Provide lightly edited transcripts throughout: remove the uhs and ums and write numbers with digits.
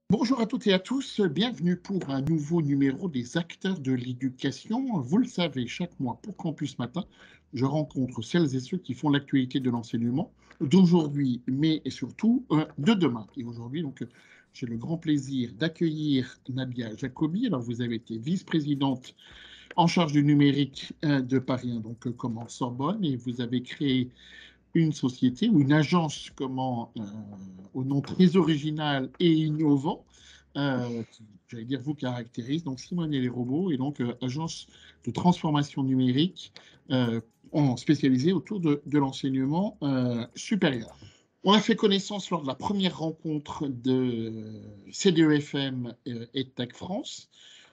Bonjour à toutes et à tous, bienvenue pour un nouveau numéro des acteurs de l'éducation. Vous le savez, chaque mois pour Campus Matin, je rencontre celles et ceux qui font l'actualité de l'enseignement d'aujourd'hui, mais et surtout de demain. Et aujourd'hui, j'ai le grand plaisir d'accueillir Nadia Jacobi. Alors, vous avez été vice-présidente en charge du numérique de Paris 1, comme en Sorbonne, et vous avez créé une société ou une agence au nom très original et innovant qui, j'allais dire, vous caractérise. Donc Simone et les robots et agence de transformation numérique spécialisée autour de l'enseignement supérieur. On a fait connaissance lors de la première rencontre de CDEFM et Tech France,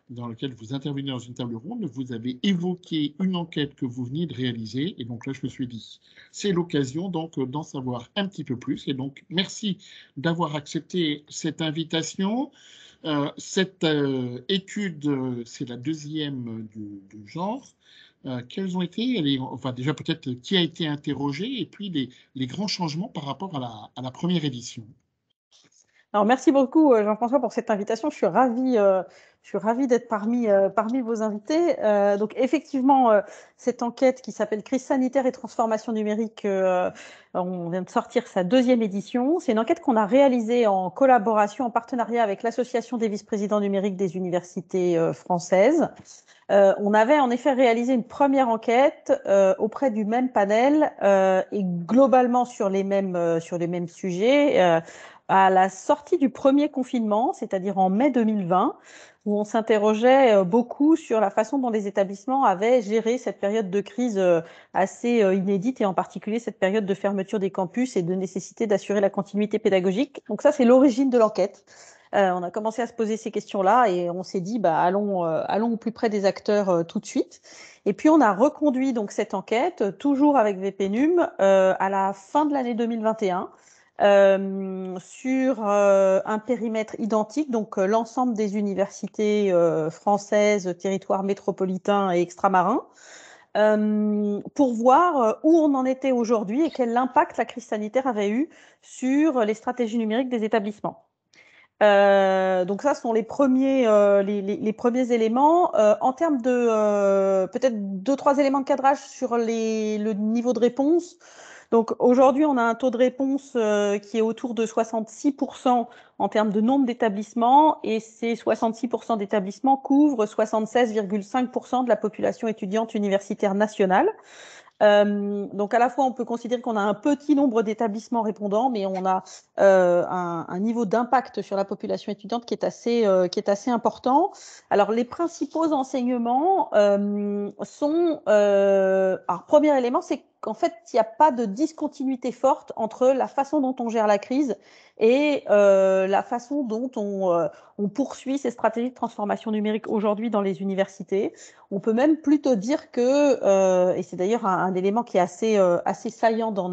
dans lequel vous intervenez dans une table ronde. Vous avez évoqué une enquête que vous veniez de réaliser. Et donc là, je me suis dit, c'est l'occasion d'en savoir un petit peu plus. Et donc, merci d'avoir accepté cette invitation. Cette étude, c'est la deuxième du genre. Quels ont été, enfin déjà peut-être qui a été interrogé et puis les grands changements par rapport à la première édition. Alors, merci beaucoup, Jean-François, pour cette invitation. Je suis ravie d'être parmi vos invités. Donc, effectivement, cette enquête qui s'appelle Crise sanitaire et transformation numérique, on vient de sortir sa deuxième édition. C'est une enquête qu'on a réalisée en collaboration, en partenariat avec l'Association des vice-présidents numériques des universités françaises. On avait en effet réalisé une première enquête auprès du même panel et globalement sur les mêmes sujets à la sortie du premier confinement, c'est-à-dire en mai 2020, où on s'interrogeait beaucoup sur la façon dont les établissements avaient géré cette période de crise assez inédite et en particulier cette période de fermeture des campus et de nécessité d'assurer la continuité pédagogique. Donc ça, c'est l'origine de l'enquête. On a commencé à se poser ces questions-là et on s'est dit, allons au plus près des acteurs tout de suite. Et puis, on a reconduit donc cette enquête, toujours avec VPNUM, à la fin de l'année 2021, sur un périmètre identique, donc l'ensemble des universités françaises, territoires métropolitains et extramarins, pour voir où on en était aujourd'hui et quel impact la crise sanitaire avait eu sur les stratégies numériques des établissements. Donc ça, ce sont les premiers éléments. En termes de peut-être 2-3 éléments de cadrage sur le niveau de réponse. Donc aujourd'hui, on a un taux de réponse qui est autour de 66% en termes de nombre d'établissements et ces 66% d'établissements couvrent 76,5% de la population étudiante universitaire nationale. Donc à la fois, on peut considérer qu'on a un petit nombre d'établissements répondants, mais on a un niveau d'impact sur la population étudiante qui est assez important. Alors les principaux enseignements sont... alors premier élément, c'est qu'en fait, il n'y a pas de discontinuité forte entre la façon dont on gère la crise et la façon dont on poursuit ces stratégies de transformation numérique aujourd'hui dans les universités. On peut même plutôt dire que, et c'est d'ailleurs un élément qui est assez saillant dans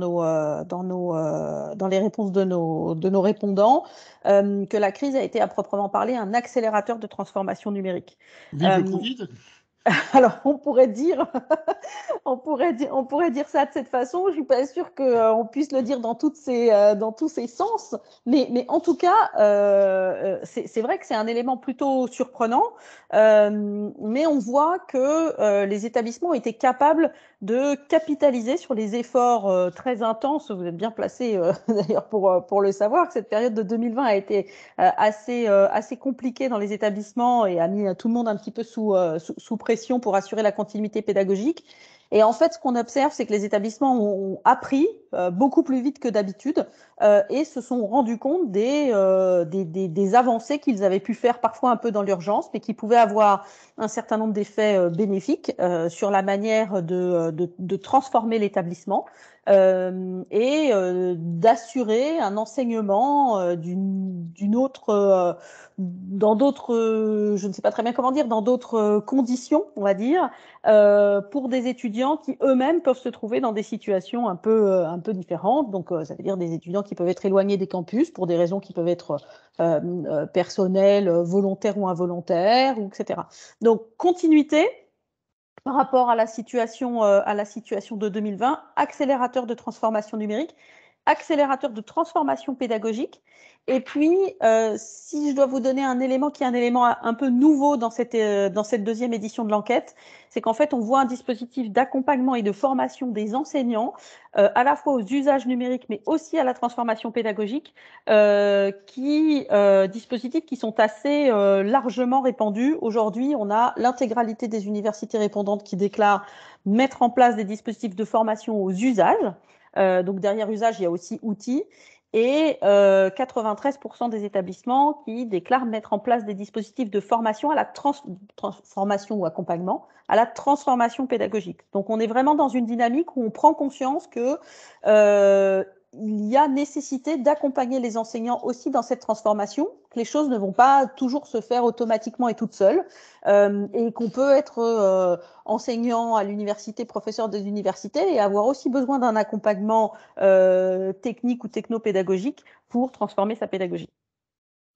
les réponses de nos répondants, que la crise a été à proprement parler un accélérateur de transformation numérique. Vive le Covid. Alors, on pourrait dire ça de cette façon. Je suis pas sûre qu'on puisse le dire dans tous ces sens, mais en tout cas, c'est vrai que c'est un élément plutôt surprenant. Mais on voit que les établissements ont été capables de capitaliser sur les efforts très intenses. Vous êtes bien placé d'ailleurs pour le savoir que cette période de 2020 a été assez compliquée dans les établissements et a mis tout le monde un petit peu sous pression pour assurer la continuité pédagogique. Et en fait, ce qu'on observe, c'est que les établissements ont appris beaucoup plus vite que d'habitude et se sont rendus compte des avancées qu'ils avaient pu faire parfois un peu dans l'urgence, mais qui pouvaient avoir un certain nombre d'effets bénéfiques sur la manière de transformer l'établissement et d'assurer un enseignement d'une autre dans d'autres, je ne sais pas très bien comment dire, dans d'autres conditions, on va dire, pour des étudiants qui eux-mêmes peuvent se trouver dans des situations un peu différentes. Donc, ça veut dire des étudiants qui peuvent être éloignés des campus pour des raisons qui peuvent être personnelles, volontaires ou involontaires, etc. Donc, continuité par rapport à la situation de 2020, accélérateur de transformation numérique, accélérateur de transformation pédagogique. Et puis, si je dois vous donner un élément qui est un élément un peu nouveau dans cette deuxième édition de l'enquête, c'est qu'en fait, on voit un dispositif d'accompagnement et de formation des enseignants, à la fois aux usages numériques, mais aussi à la transformation pédagogique, dispositifs qui sont assez largement répandus. Aujourd'hui, on a l'intégralité des universités répondantes qui déclarent mettre en place des dispositifs de formation aux usages. Donc derrière usage, il y a aussi outils. Et 93% des établissements qui déclarent mettre en place des dispositifs de formation à la transformation ou accompagnement, à la transformation pédagogique. Donc on est vraiment dans une dynamique où on prend conscience que il y a nécessité d'accompagner les enseignants aussi dans cette transformation, que les choses ne vont pas toujours se faire automatiquement et toutes seules, et qu'on peut être enseignant à l'université, professeur des universités, et avoir aussi besoin d'un accompagnement technique ou technopédagogique pour transformer sa pédagogie.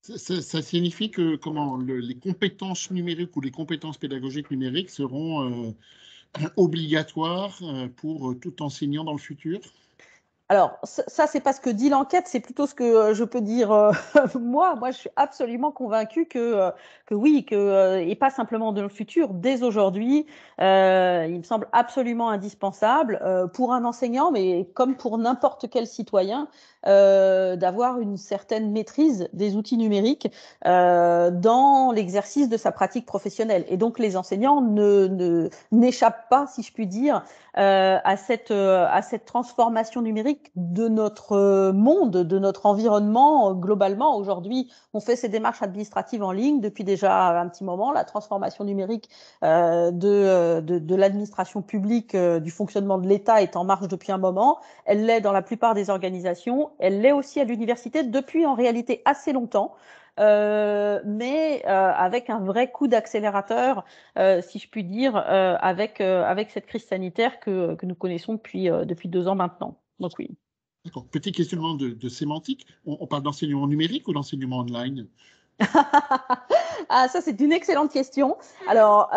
Ça signifie que les compétences numériques ou les compétences pédagogiques numériques seront obligatoires pour tout enseignant dans le futur? Alors, ça, c'est pas ce que dit l'enquête, c'est plutôt ce que je peux dire moi. Moi, je suis absolument convaincue que oui, et pas simplement dans le futur, dès aujourd'hui, il me semble absolument indispensable pour un enseignant, mais comme pour n'importe quel citoyen, d'avoir une certaine maîtrise des outils numériques dans l'exercice de sa pratique professionnelle. Et donc, les enseignants n'échappent pas, si je puis dire, à cette transformation numérique de notre monde, de notre environnement globalement. Aujourd'hui, on fait ces démarches administratives en ligne depuis déjà un petit moment. La transformation numérique de l'administration publique, du fonctionnement de l'État est en marche depuis un moment. Elle l'est dans la plupart des organisations. Elle l'est aussi à l'université depuis en réalité assez longtemps. Mais avec un vrai coup d'accélérateur, si je puis dire, avec cette crise sanitaire que nous connaissons depuis 2 ans maintenant. Donc oui. D'accord. Petit questionnement de sémantique. On parle d'enseignement numérique ou d'enseignement online? Ah, ça, c'est une excellente question. Alors,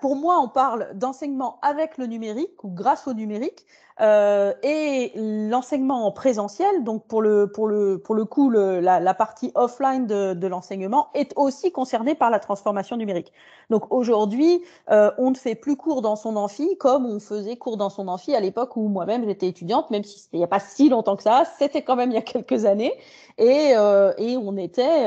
pour moi, on parle d'enseignement avec le numérique ou grâce au numérique. Et l'enseignement en présentiel, donc pour le coup, la partie offline de l'enseignement est aussi concernée par la transformation numérique. Donc aujourd'hui, on ne fait plus cours dans son amphi comme on faisait cours dans son amphi à l'époque où moi-même j'étais étudiante, même si il n'y a pas si longtemps que ça, c'était quand même il y a quelques années. Et on était,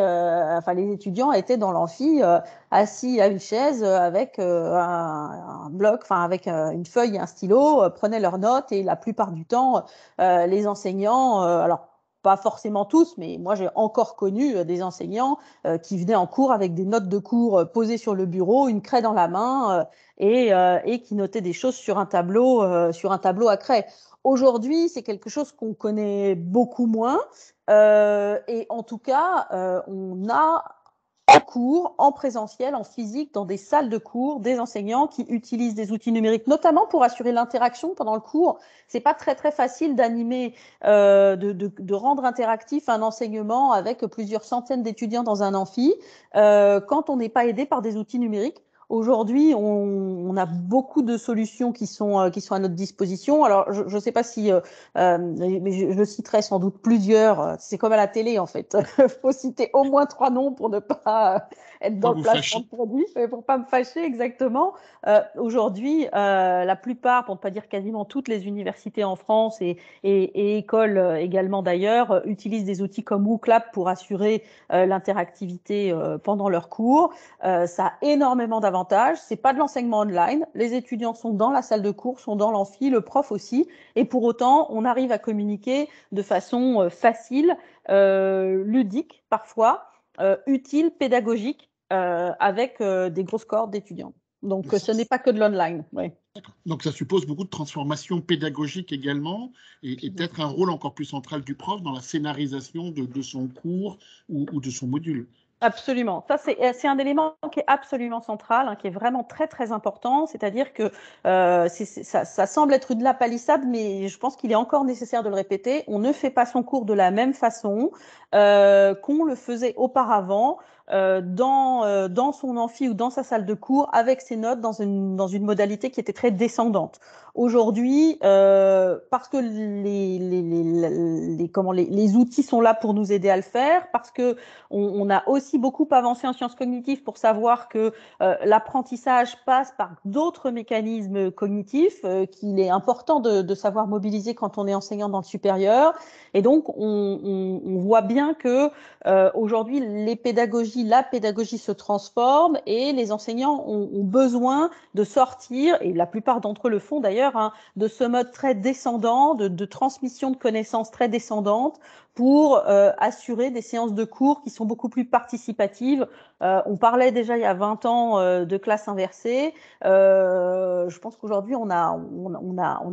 enfin les étudiants étaient dans l'amphi assis à une chaise avec un bloc, enfin avec une feuille et un stylo, prenaient leurs notes et la plupart du temps, les enseignants, alors pas forcément tous, mais moi j'ai encore connu des enseignants qui venaient en cours avec des notes de cours posées sur le bureau, une craie dans la main et qui notaient des choses sur un tableau à craie. Aujourd'hui, c'est quelque chose qu'on connaît beaucoup moins. Et en tout cas, on a en cours, en présentiel, en physique, dans des salles de cours, des enseignants qui utilisent des outils numériques, notamment pour assurer l'interaction pendant le cours. C'est pas très très facile d'animer, de rendre interactif un enseignement avec plusieurs centaines d'étudiants dans un amphi quand on n'est pas aidé par des outils numériques. Aujourd'hui, on a beaucoup de solutions qui sont à notre disposition. Alors, je ne sais pas si, mais je citerai sans doute plusieurs. C'est comme à la télé, en fait. Il faut citer au moins 3 noms pour ne pas être dans le placement de produit, pour ne pas me fâcher exactement. Aujourd'hui, la plupart, pour ne pas dire quasiment toutes les universités en France et écoles également d'ailleurs, utilisent des outils comme WooClap pour assurer l'interactivité pendant leurs cours. Ça a énormément d'avantages. C'est pas de l'enseignement online. Les étudiants sont dans la salle de cours, sont dans l'amphi, le prof aussi. Et pour autant, on arrive à communiquer de façon facile, ludique parfois, utile, pédagogique, avec des grosses cohortes d'étudiants. Donc, ce n'est pas que de l'online. Ouais. Donc, ça suppose beaucoup de transformation pédagogique également et peut-être un rôle encore plus central du prof dans la scénarisation de son cours ou de son module. Absolument. Ça, c'est un élément qui est absolument central, hein, qui est vraiment très, très important. C'est-à-dire que ça semble être une lapalissade, mais je pense qu'il est encore nécessaire de le répéter. On ne fait pas son cours de la même façon qu'on le faisait auparavant dans son amphi ou dans sa salle de cours avec ses notes dans une modalité qui était très descendante. aujourd'hui, parce que les outils sont là pour nous aider à le faire, parce que on a aussi beaucoup avancé en sciences cognitives pour savoir que l'apprentissage passe par d'autres mécanismes cognitifs qu'il est important de savoir mobiliser quand on est enseignant dans le supérieur. Et donc, on voit bien que aujourd'hui, la pédagogie se transforme et les enseignants ont besoin de sortir, et la plupart d'entre eux le font d'ailleurs, hein, de ce mode très descendant, de transmission de connaissances très descendante pour assurer des séances de cours qui sont beaucoup plus participatives. On parlait déjà il y a 20 ans de classe inversée. Je pense qu'aujourd'hui, on a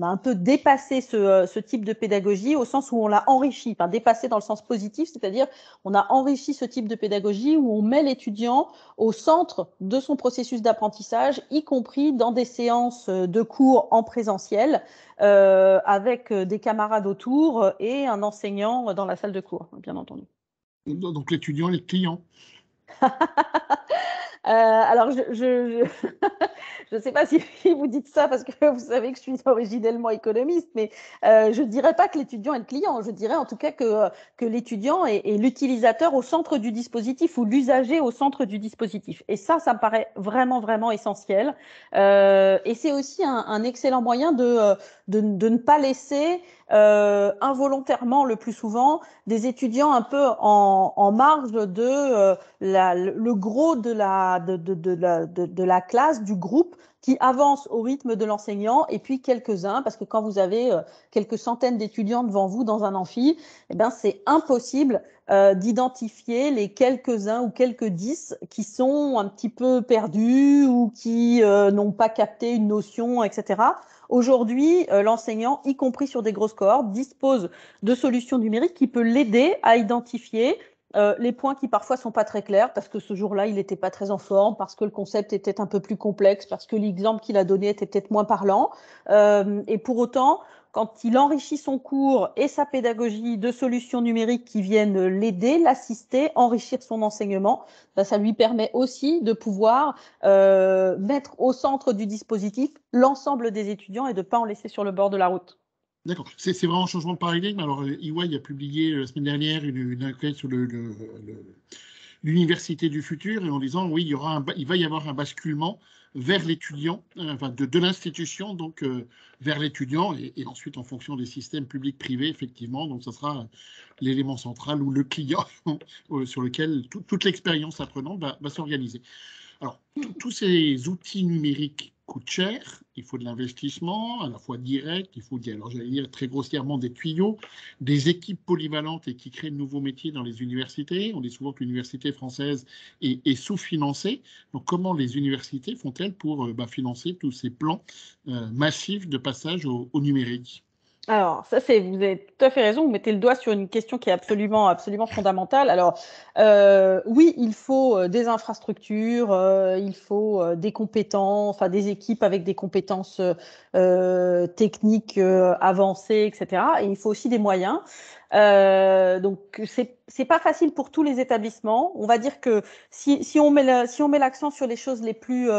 un peu dépassé ce type de pédagogie au sens où on l'a enrichi, enfin dépassé dans le sens positif, c'est-à-dire on a enrichi ce type de pédagogie où on met l'étudiant au centre de son processus d'apprentissage, y compris dans des séances de cours en présentiel, avec des camarades autour et un enseignant dans la salle de cours, bien entendu. Donc l'étudiant, les clients. Alors, je sais pas si vous dites ça parce que vous savez que je suis originellement économiste, mais je ne dirais pas que l'étudiant est le client. Je dirais en tout cas que l'étudiant est l'utilisateur au centre du dispositif ou l'usager au centre du dispositif. Et ça me paraît vraiment, vraiment essentiel. Et c'est aussi un excellent moyen de ne pas laisser involontairement, le plus souvent, des étudiants un peu en marge de le gros de la classe, du groupe qui avance au rythme de l'enseignant, et puis quelques-uns, parce que quand vous avez quelques centaines d'étudiants devant vous dans un amphi, eh ben, c'est impossible d'identifier les quelques-uns ou quelques 10 qui sont un petit peu perdus ou qui n'ont pas capté une notion, etc. Aujourd'hui, l'enseignant, y compris sur des grosses cohortes, dispose de solutions numériques qui peuvent l'aider à identifier les points qui parfois sont pas très clairs parce que ce jour-là, il n'était pas très en forme, parce que le concept était un peu plus complexe, parce que l'exemple qu'il a donné était peut-être moins parlant. Et pour autant, quand il enrichit son cours et sa pédagogie de solutions numériques qui viennent l'aider, l'assister, enrichir son enseignement, ça lui permet aussi de pouvoir mettre au centre du dispositif l'ensemble des étudiants et de ne pas en laisser sur le bord de la route. D'accord. C'est vraiment un changement de paradigme. Alors, EY a publié la semaine dernière une enquête sur l'université du futur et en disant, oui, il va y avoir un basculement vers l'étudiant, enfin de l'institution, donc vers l'étudiant et ensuite en fonction des systèmes publics-privés, effectivement. Donc, ça sera l'élément central ou le client sur lequel toute l'expérience apprenante va s'organiser. Alors, tous ces outils numériques coûtent cher, il faut de l'investissement, à la fois direct, il faut, alors j'allais dire très grossièrement, des tuyaux, des équipes polyvalentes et qui créent de nouveaux métiers dans les universités. On dit souvent que l'université française est sous-financée. Donc, comment les universités font-elles pour financer tous ces plans massifs de passage au numérique? Alors, vous avez tout à fait raison, vous mettez le doigt sur une question qui est absolument, absolument fondamentale. Alors, oui, il faut des infrastructures, il faut des compétences, enfin des équipes avec des compétences techniques avancées, etc. Et il faut aussi des moyens. Donc, c'est pas facile pour tous les établissements. On va dire que si on met l'accent sur les choses les plus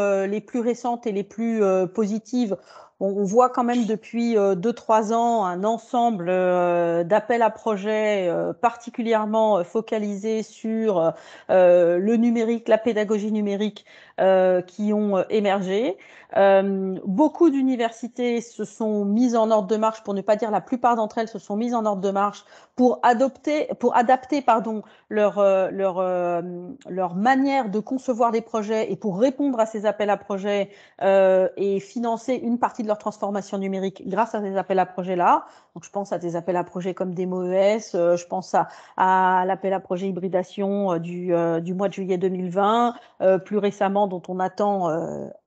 récentes et les plus positives, on voit quand même depuis 2-3 ans un ensemble d'appels à projets particulièrement focalisés sur le numérique, la pédagogie numérique qui ont émergé. Beaucoup d'universités se sont mises en ordre de marche, pour ne pas dire la plupart d'entre elles se sont mises en ordre de marche pour adapter leur manière de concevoir des projets et pour répondre à ces appels à projets et financer une partie de leur transformation numérique grâce à ces appels à projets-là. Donc, je pense à des appels à projets comme DemoES, je pense à l'appel à projet hybridation du mois de juillet 2020, plus récemment, dont on attend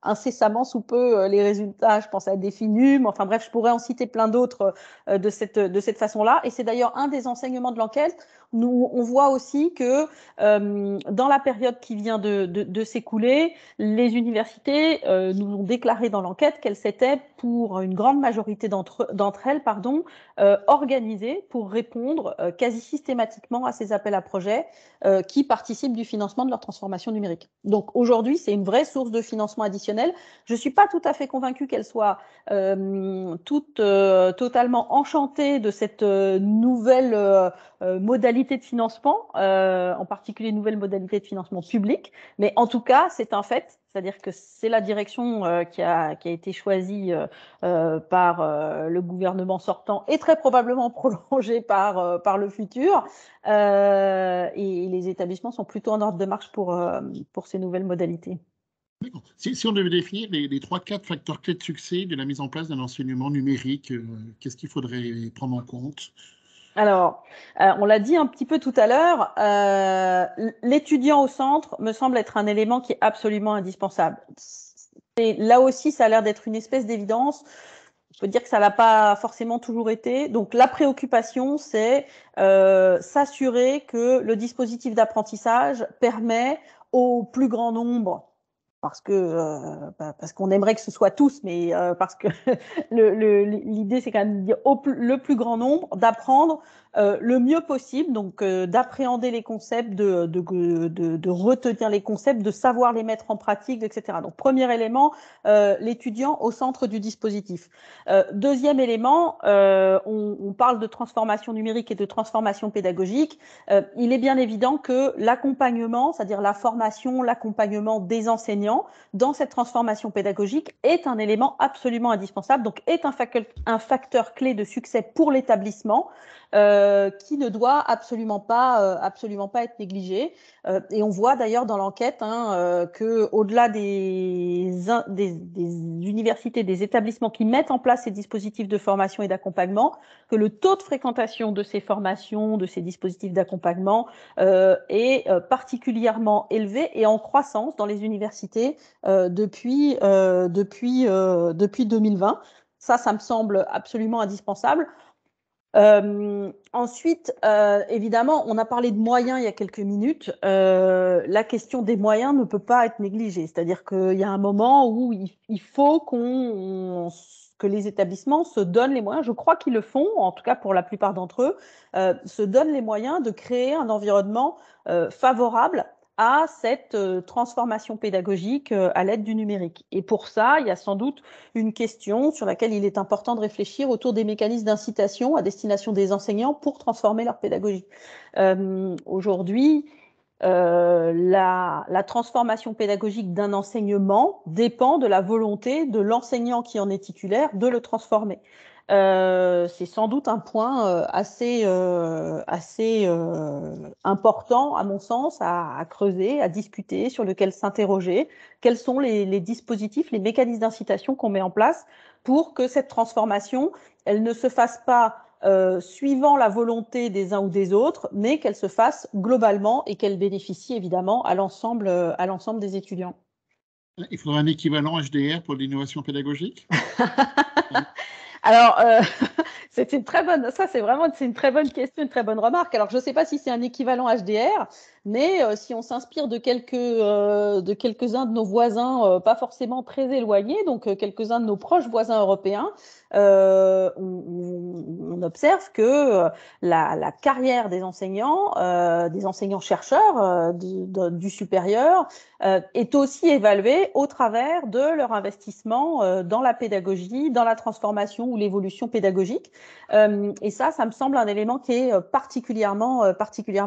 incessamment sous peu les résultats, je pense à Definum, enfin bref, je pourrais en citer plein d'autres de cette façon-là. Et c'est d'ailleurs un des enseignements de l'enquête. Nous, on voit aussi que dans la période qui vient de s'écouler, les universités nous ont déclaré dans l'enquête qu'elles s'étaient, pour une grande majorité d'entre elles, organisées pour répondre quasi systématiquement à ces appels à projets qui participent du financement de leur transformation numérique. Donc aujourd'hui, c'est une vraie source de financement additionnel traditionnelle. Je ne suis pas tout à fait convaincue qu'elles soient toutes totalement enchantées de cette nouvelle modalité de financement, en particulier nouvelle modalité de financement public. Mais en tout cas, c'est un fait. C'est-à-dire que c'est la direction qui a été choisie par le gouvernement sortant et très probablement prolongée par le futur. Et les établissements sont plutôt en ordre de marche pour ces nouvelles modalités. Si on devait définir les 3-4 facteurs clés de succès de la mise en place d'un enseignement numérique, qu'est-ce qu'il faudrait prendre en compte? Alors, on l'a dit un petit peu tout à l'heure, l'étudiant au centre me semble être un élément qui est absolument indispensable. Et là aussi, ça a l'air d'être une espèce d'évidence. Je peux dire que ça l'a pas forcément toujours été. Donc, la préoccupation, c'est s'assurer que le dispositif d'apprentissage permet au plus grand nombre, parce qu'on aimerait que ce soit tous, mais parce que l'idée, c'est quand même de dire le plus grand nombre, d'apprendre le mieux possible, donc d'appréhender les concepts, de retenir les concepts, de savoir les mettre en pratique, etc. Donc, premier élément, l'étudiant au centre du dispositif. Deuxième élément, on parle de transformation numérique et de transformation pédagogique. Il est bien évident que l'accompagnement, c'est-à-dire la formation, l'accompagnement des enseignants dans cette transformation pédagogique est un élément absolument indispensable, donc est un facteur clé de succès pour l'établissement qui ne doit absolument pas être négligé. Et on voit d'ailleurs dans l'enquête qu'au-delà des universités, des établissements qui mettent en place ces dispositifs de formation et d'accompagnement, que le taux de fréquentation de ces formations, de ces dispositifs d'accompagnement est particulièrement élevé et en croissance dans les universités depuis 2020. Ça me semble absolument indispensable. Ensuite, évidemment, on a parlé de moyens il y a quelques minutes. La question des moyens ne peut pas être négligée. C'est-à-dire qu'il y a un moment où il faut que les établissements se donnent les moyens, je crois qu'ils le font, en tout cas pour la plupart d'entre eux, se donnent les moyens de créer un environnement favorable à cette transformation pédagogique à l'aide du numérique. Et pour ça, il y a sans doute une question sur laquelle il est important de réfléchir autour des mécanismes d'incitation à destination des enseignants pour transformer leur pédagogie. Aujourd'hui, la transformation pédagogique d'un enseignement dépend de la volonté de l'enseignant qui en est titulaire de le transformer. C'est sans doute un point assez important, à mon sens, à creuser, à discuter, sur lequel s'interroger. Quels sont les dispositifs, les mécanismes d'incitation qu'on met en place pour que cette transformation, elle ne se fasse pas suivant la volonté des uns ou des autres, mais qu'elle se fasse globalement et qu'elle bénéficie évidemment à l'ensemble des étudiants. Il faudra un équivalent HDR pour l'innovation pédagogique? Alors, c'est une très bonne, c'est une très bonne question, une très bonne remarque. Alors, je ne sais pas si c'est un équivalent HDR, mais si on s'inspire de quelques-uns de nos voisins, pas forcément très éloignés, donc quelques-uns de nos proches voisins européens, on observe que la carrière des enseignants chercheurs du supérieur est aussi évaluée au travers de leur investissement dans la pédagogie, dans la transformation ou l'évolution pédagogique. Et ça me semble un élément qui est particulièrement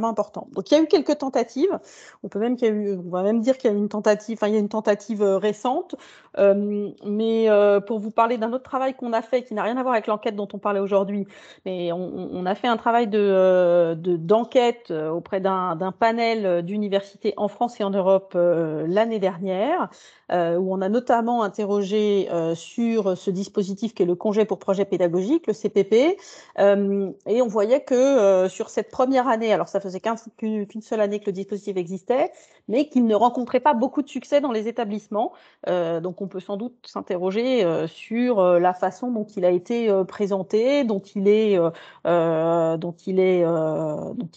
important. Donc, il y a eu quelques tentatives. On va même dire qu'il y a eu une tentative, il y a une tentative récente. Mais pour vous parler d'un autre travail qu'on a fait, qui n'a rien à voir avec l'enquête dont on parlait aujourd'hui, mais on a fait un travail d'enquête auprès d'un panel d'universités en France et en Europe l'année dernière, où on a notamment interrogé sur ce dispositif qui est le congé pour projet pédagogique, le CPP, et on voyait que sur cette première année, alors ça faisait qu'une seule année que le dispositif existait, mais qu'il ne rencontrait pas beaucoup de succès dans les établissements. Donc on peut sans doute s'interroger sur la façon dont il a été présenté, dont il est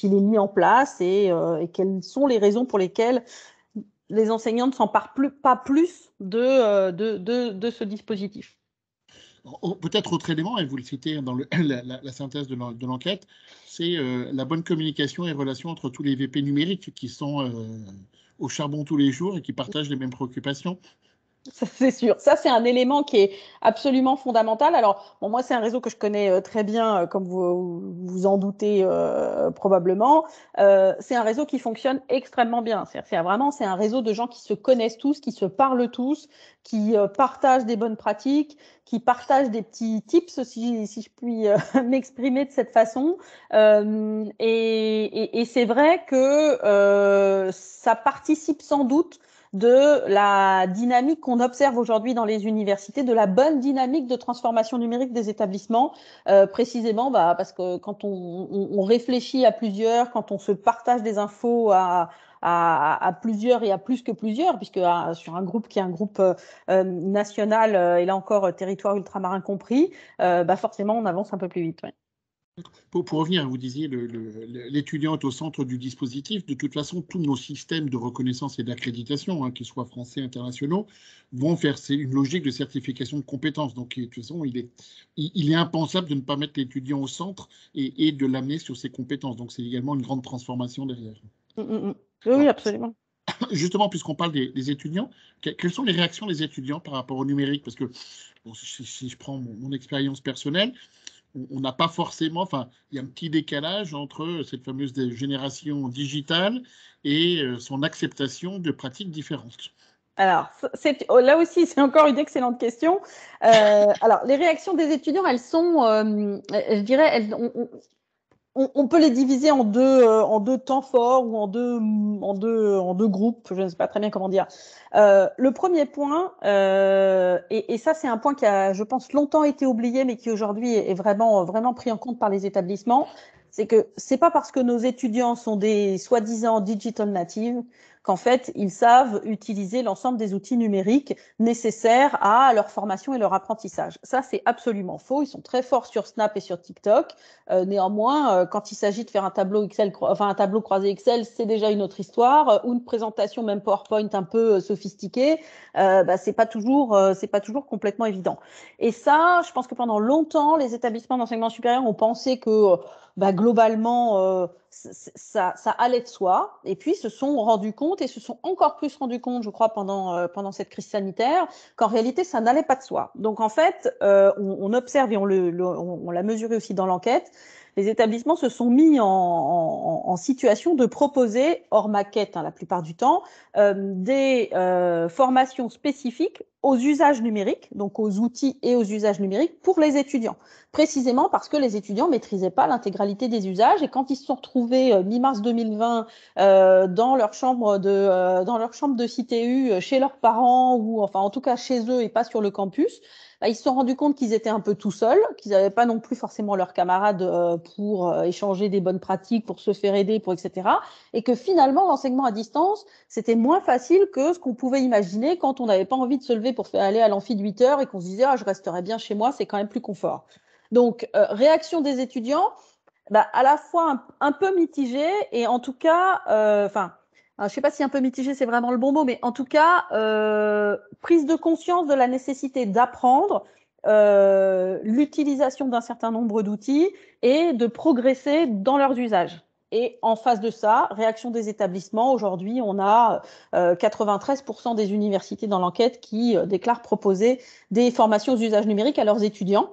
mis en place et quelles sont les raisons pour lesquelles les enseignants ne s'emparent pas plus de ce dispositif. Peut-être autre élément, et vous le citez dans la synthèse de l'enquête, c'est la bonne communication et relation entre tous les VP numériques qui sont au charbon tous les jours et qui partagent les mêmes préoccupations. Ça, c'est sûr. Ça, c'est un élément qui est absolument fondamental. Alors, bon, moi, c'est un réseau que je connais très bien, comme vous vous en doutez probablement. C'est un réseau qui fonctionne extrêmement bien. C'est un réseau de gens qui se connaissent tous, qui se parlent tous, qui partagent des bonnes pratiques, qui partagent des petits tips, si je puis m'exprimer de cette façon. Et c'est vrai que ça participe sans doute de la dynamique qu'on observe aujourd'hui dans les universités, de la bonne dynamique de transformation numérique des établissements, précisément parce que quand on réfléchit à plusieurs, quand on se partage des infos à plusieurs et à plus que plusieurs, puisque sur un groupe qui est un groupe national, et là encore territoire ultramarin compris, forcément on avance un peu plus vite. Ouais. Pour revenir, vous disiez l'étudiant est au centre du dispositif. De toute façon, tous nos systèmes de reconnaissance et d'accréditation, hein, qu'ils soient français, internationaux, vont faire une logique de certification de compétences. Donc, de toute façon, il est impensable de ne pas mettre l'étudiant au centre et de l'amener sur ses compétences. Donc, c'est également une grande transformation derrière. Oui, absolument. Justement, puisqu'on parle des étudiants, quelles sont les réactions des étudiants par rapport au numérique? Parce que bon, si je prends mon expérience personnelle, on n'a pas forcément, enfin, il y a un petit décalage entre cette fameuse génération digitale et son acceptation de pratiques différentes. Alors, là aussi, c'est encore une excellente question. Alors, les réactions des étudiants, elles sont, je dirais, on peut les diviser en deux temps forts ou en deux groupes, je ne sais pas très bien comment dire. Le premier point, et ça c'est un point qui a, je pense, longtemps été oublié, mais qui aujourd'hui est vraiment, vraiment pris en compte par les établissements, c'est que c'est pas parce que nos étudiants sont des soi-disant digital natives qu'en fait, ils savent utiliser l'ensemble des outils numériques nécessaires à leur formation et leur apprentissage. Ça, c'est absolument faux. Ils sont très forts sur Snap et sur TikTok. Néanmoins, quand il s'agit de faire un tableau Excel, enfin un tableau croisé Excel, c'est déjà une autre histoire. Ou une présentation même PowerPoint un peu sophistiquée, c'est pas toujours complètement évident. Et ça, je pense que pendant longtemps, les établissements d'enseignement supérieur ont pensé que globalement, ça allait de soi. Et puis, se sont rendus compte et se sont encore plus rendus compte, je crois, pendant cette crise sanitaire, qu'en réalité, ça n'allait pas de soi. Donc, en fait, on observe et on l'a mesuré aussi dans l'enquête, les établissements se sont mis en situation de proposer, hors maquette la plupart du temps, des formations spécifiques aux usages numériques, donc aux outils et aux usages numériques pour les étudiants. Précisément parce que les étudiants ne maîtrisaient pas l'intégralité des usages et quand ils se sont retrouvés mi-mars 2020 dans leur chambre de CTU, chez leurs parents ou enfin en tout cas chez eux et pas sur le campus, ils se sont rendus compte qu'ils étaient un peu tout seuls, qu'ils n'avaient pas non plus forcément leurs camarades pour échanger des bonnes pratiques, pour se faire aider, etc. Et que finalement, l'enseignement à distance, c'était moins facile que ce qu'on pouvait imaginer quand on n'avait pas envie de se lever pour aller à l'amphi de 8 heures et qu'on se disait je resterai bien chez moi, c'est quand même plus confort. Donc, réaction des étudiants, à la fois un peu mitigée et en tout cas, je ne sais pas si un peu mitigé, c'est vraiment le bon mot, mais en tout cas, prise de conscience de la nécessité d'apprendre l'utilisation d'un certain nombre d'outils et de progresser dans leurs usages. Et en face de ça, réaction des établissements. Aujourd'hui, on a 93% des universités dans l'enquête qui déclarent proposer des formations aux usages numériques à leurs étudiants.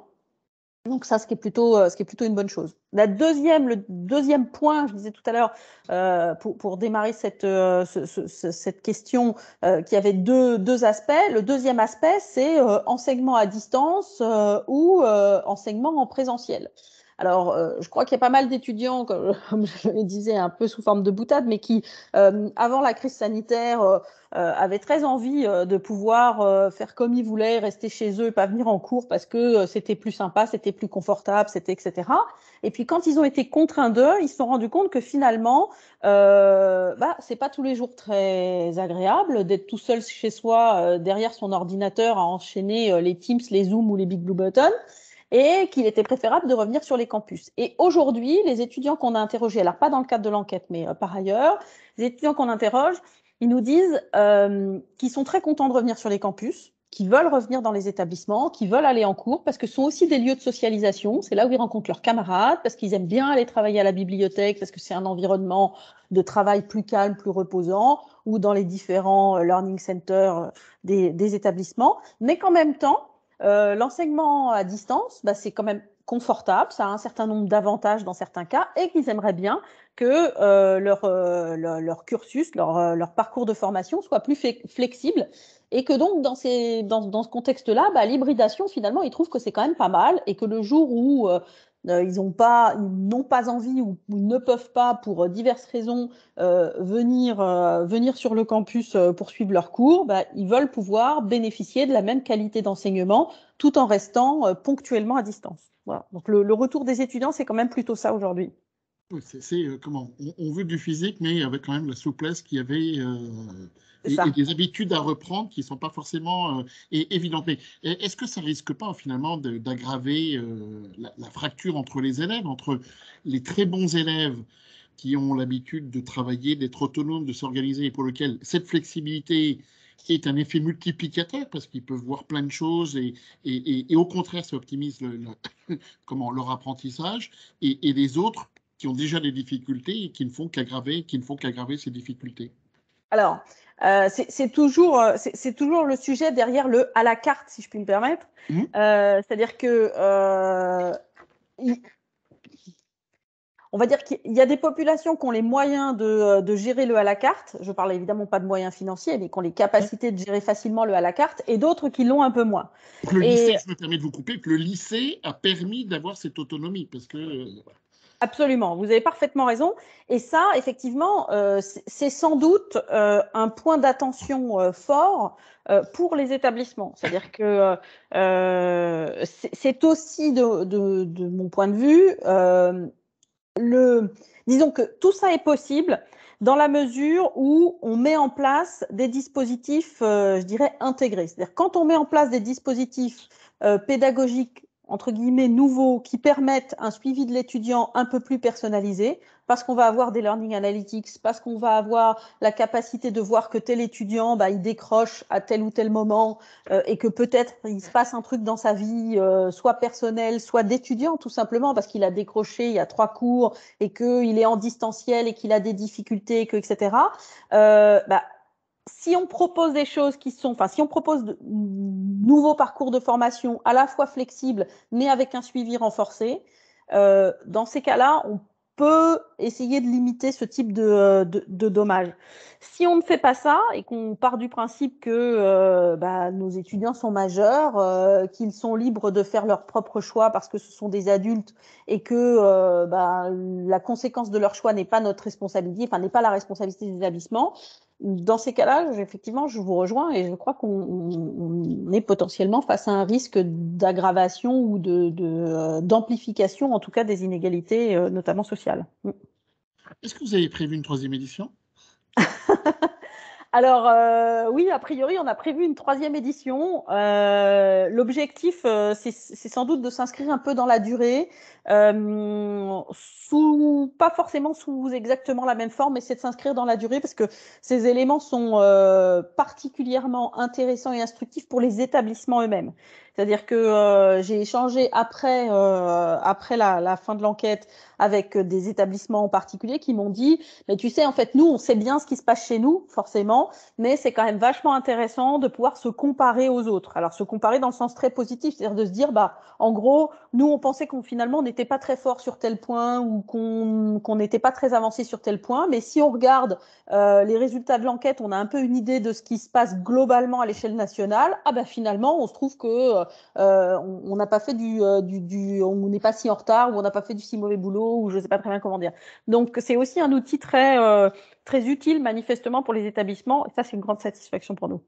Donc ça, ce qui est plutôt une bonne chose. Le deuxième point, je disais tout à l'heure, pour démarrer cette question qui avait deux aspects. Le deuxième aspect, c'est enseignement à distance ou enseignement en présentiel. Alors, je crois qu'il y a pas mal d'étudiants, comme je le disais, un peu sous forme de boutade, mais qui, avant la crise sanitaire, avaient très envie de pouvoir faire comme ils voulaient, rester chez eux et pas venir en cours parce que c'était plus sympa, c'était plus confortable, etc. Et puis, quand ils ont été contraints d'eux, ils se sont rendus compte que finalement, c'est pas tous les jours très agréable d'être tout seul chez soi, derrière son ordinateur, à enchaîner les Teams, les Zooms ou les Big Blue Button, et qu'il était préférable de revenir sur les campus. Et aujourd'hui, les étudiants qu'on a interrogés, alors pas dans le cadre de l'enquête, mais par ailleurs, les étudiants qu'on interroge, ils nous disent qu'ils sont très contents de revenir sur les campus, qui veulent revenir dans les établissements, qui veulent aller en cours, parce que ce sont aussi des lieux de socialisation. C'est là où ils rencontrent leurs camarades, parce qu'ils aiment bien aller travailler à la bibliothèque, parce que c'est un environnement de travail plus calme, plus reposant, ou dans les différents learning centers des établissements. Mais qu'en même temps, l'enseignement à distance, c'est quand même confortable, ça a un certain nombre d'avantages dans certains cas, et qu'ils aimeraient bien que leur cursus, leur parcours de formation soit plus flexible, et que donc dans ce contexte-là, l'hybridation, finalement, ils trouvent que c'est quand même pas mal, et que le jour où ils n'ont pas envie ou ne peuvent pas, pour diverses raisons, venir sur le campus poursuivre leurs cours, ils veulent pouvoir bénéficier de la même qualité d'enseignement tout en restant ponctuellement à distance. Voilà. Donc le retour des étudiants, c'est quand même plutôt ça aujourd'hui. Comment on veut du physique, mais avec quand même la souplesse qu'il y avait et des habitudes à reprendre qui ne sont pas forcément évidentes. Mais est-ce que ça ne risque pas finalement d'aggraver la fracture entre les élèves, entre les très bons élèves qui ont l'habitude de travailler, d'être autonomes, de s'organiser, et pour lesquels cette flexibilité est un effet multiplicateur parce qu'ils peuvent voir plein de choses et au contraire, ça optimise leur apprentissage, et les autres qui ont déjà des difficultés et qui ne font qu'aggraver ces difficultés. Alors, c'est toujours le sujet derrière le à la carte, si je puis me permettre. C'est-à-dire que on va dire qu'il y a des populations qui ont les moyens de gérer le à la carte. Je parle évidemment pas de moyens financiers, mais qui ont les capacités de gérer facilement le à la carte, et d'autres qui l'ont un peu moins. Donc, lycée, je me permets de vous couper, que le lycée a permis d'avoir cette autonomie, parce que Absolument, vous avez parfaitement raison. Et ça, effectivement, c'est sans doute un point d'attention fort pour les établissements. C'est-à-dire que c'est aussi, de mon point de vue, disons que tout ça est possible dans la mesure où on met en place des dispositifs, je dirais, intégrés. C'est-à-dire quand on met en place des dispositifs pédagogiques entre guillemets nouveaux qui permettent un suivi de l'étudiant un peu plus personnalisé, parce qu'on va avoir des learning analytics, parce qu'on va avoir la capacité de voir que tel étudiant, il décroche à tel ou tel moment et que peut-être il se passe un truc dans sa vie, soit personnel, soit d'étudiant tout simplement, parce qu'il a décroché il y a 3 cours et qu'il est en distanciel et qu'il a des difficultés, etc. Si on propose des choses si on propose de nouveaux parcours de formation à la fois flexibles, mais avec un suivi renforcé, dans ces cas-là, on peut essayer de limiter ce type de dommages. Si on ne fait pas ça et qu'on part du principe que nos étudiants sont majeurs, qu'ils sont libres de faire leurs propres choix parce que ce sont des adultes et que la conséquence de leur choix n'est pas notre responsabilité, n'est pas la responsabilité des établissements, dans ces cas-là, effectivement, je vous rejoins et je crois qu'on est potentiellement face à un risque d'aggravation ou d'amplification, en tout cas, des inégalités, notamment sociales. Est-ce que vous avez prévu une 3e édition? Alors, oui, a priori, on a prévu une 3e édition. L'objectif, c'est sans doute de s'inscrire un peu dans la durée, pas forcément sous exactement la même forme, mais c'est de s'inscrire dans la durée parce que ces éléments sont particulièrement intéressants et instructifs pour les établissements eux-mêmes. C'est-à-dire que j'ai échangé après la fin de l'enquête avec des établissements en particulier qui m'ont dit « Mais tu sais, en fait, nous, on sait bien ce qui se passe chez nous, forcément, mais c'est quand même vachement intéressant de pouvoir se comparer aux autres. » Alors, se comparer dans le sens très positif, c'est-à-dire de se dire en gros, nous, on pensait qu'on finalement n'était pas très fort sur tel point ou qu'on n'était pas très avancé sur tel point, mais si on regarde les résultats de l'enquête, on a un peu une idée de ce qui se passe globalement à l'échelle nationale. Finalement, on se trouve que on n'a pas fait on n'est pas si en retard, ou on n'a pas fait du si mauvais boulot, ou je ne sais pas très bien comment dire. Donc, c'est aussi un outil très utile, manifestement, pour les établissements. Et ça, c'est une grande satisfaction pour nous.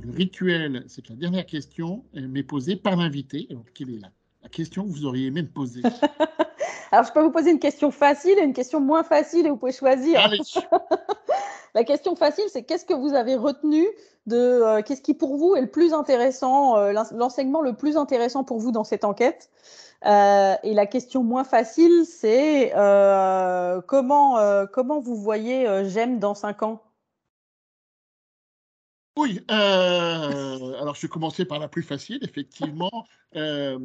Le rituel, c'est que la dernière question m'est posée par l'invité. Alors, quelle est la question que vous auriez aimé me poser? Alors, je peux vous poser une question facile et une question moins facile, et vous pouvez choisir. Allez. La question facile, c'est qu'est-ce que vous avez retenu qu'est-ce qui pour vous est le plus intéressant, l'enseignement le plus intéressant pour vous dans cette enquête. Et la question moins facile, c'est comment vous voyez GEM dans 5 ans? Oui, alors je vais commencer par la plus facile, effectivement. Dans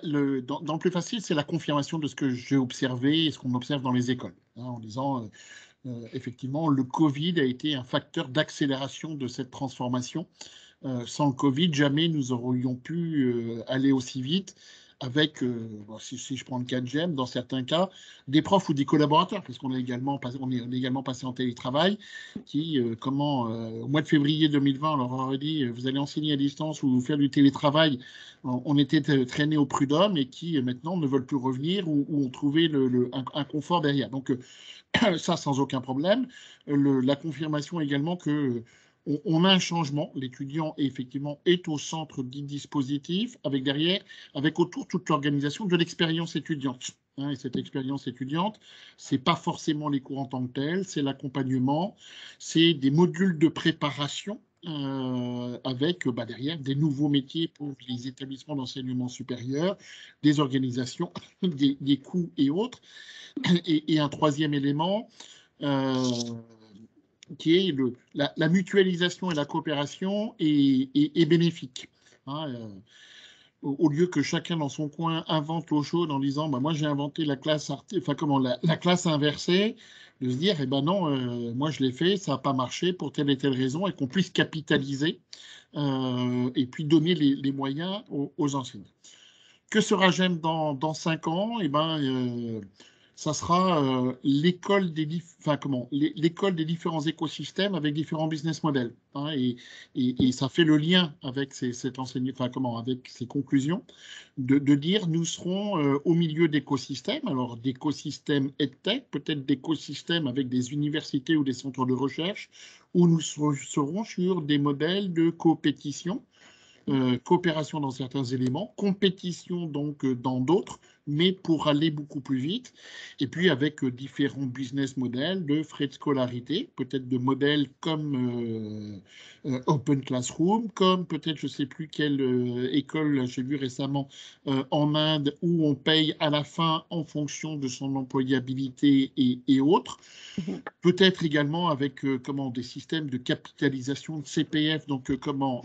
le plus facile, c'est la confirmation de ce que j'ai observé et ce qu'on observe dans les écoles, hein, en disant, effectivement, le Covid a été un facteur d'accélération de cette transformation. Sans le Covid, jamais nous aurions pu aller aussi vite avec, si je prends le cas de GEM, dans certains cas, des profs ou des collaborateurs, parce qu'on est également passé en télétravail, qui, au mois de février 2020, on leur aurait dit, vous allez enseigner à distance ou faire du télétravail, on était traînés au prud'homme et qui, maintenant, ne veulent plus revenir ou ont trouvé un confort derrière. Donc, ça, sans aucun problème. La confirmation également que on a un changement. L'étudiant, effectivement, est au centre du dispositif, avec autour toute l'organisation de l'expérience étudiante. Hein, et cette expérience étudiante, ce n'est pas forcément les cours en tant que tels, c'est l'accompagnement, c'est des modules de préparation avec derrière des nouveaux métiers pour les établissements d'enseignement supérieur, des organisations, des coûts et autres. Et un troisième élément, qui est la mutualisation et la coopération est bénéfique. Hein, au lieu que chacun dans son coin invente l'eau chaude en disant moi j'ai inventé la classe la classe inversée, de se dire non, moi je l'ai fait, ça n'a pas marché pour telle et telle raison, et qu'on puisse capitaliser et puis donner les moyens aux enseignants. Que sera GEM dans 5 ans? Ça sera l'école des différents écosystèmes avec différents business models. Hein, et ça fait le lien avec avec ces conclusions, de dire nous serons au milieu d'écosystèmes, alors d'écosystèmes EdTech, peut-être d'écosystèmes avec des universités ou des centres de recherche, où nous serons sur des modèles de coopétition. Coopération dans certains éléments, compétition donc dans d'autres, mais pour aller beaucoup plus vite. Et puis avec différents business models de frais de scolarité, peut-être de modèles comme Open Classroom, comme peut-être je ne sais plus quelle école j'ai vu récemment en Inde, où on paye à la fin en fonction de son employabilité et autres. Peut-être également avec des systèmes de capitalisation de CPF, donc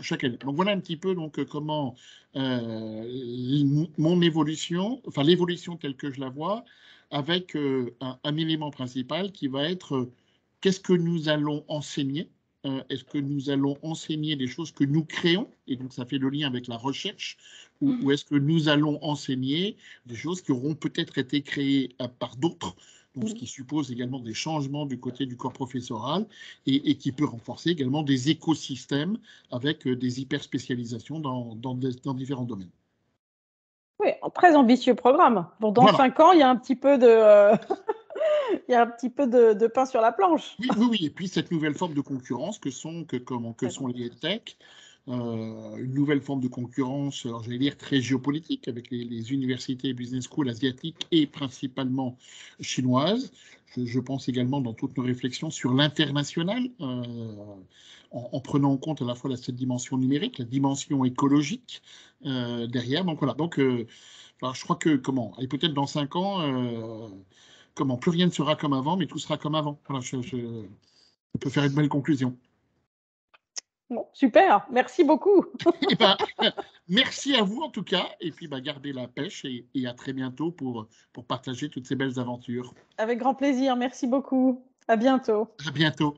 chaque année. Donc voilà un petit peu comment mon évolution, enfin l'évolution telle que je la vois, avec un élément principal qui va être qu'est-ce que nous allons enseigner? Est-ce que nous allons enseigner des choses que nous créons? Et donc ça fait le lien avec la recherche. Ou est-ce que nous allons enseigner des choses qui auront peut-être été créées par d'autres? Donc, ce qui suppose également des changements du côté du corps professoral et qui peut renforcer également des écosystèmes avec des hyperspécialisations dans différents domaines. Oui, un très ambitieux programme. Bon, dans Voilà. 5 ans, il y a un petit peu il y a un petit peu de pain sur la planche. Oui. Et puis, cette nouvelle forme de concurrence que sont les EdTech, une nouvelle forme de concurrence, j'allais dire très géopolitique, avec les universités et business schools asiatiques et principalement chinoises. Je pense également dans toutes nos réflexions sur l'international, en prenant en compte à la fois cette dimension numérique, la dimension écologique derrière. Donc voilà. Donc, alors, je crois que et peut-être dans 5 ans, plus rien ne sera comme avant, mais tout sera comme avant. Voilà, on peut faire une belle conclusion. Bon, super, merci beaucoup. Merci à vous en tout cas, et puis gardez la pêche et à très bientôt pour partager toutes ces belles aventures. Avec grand plaisir, merci beaucoup. À bientôt. À bientôt.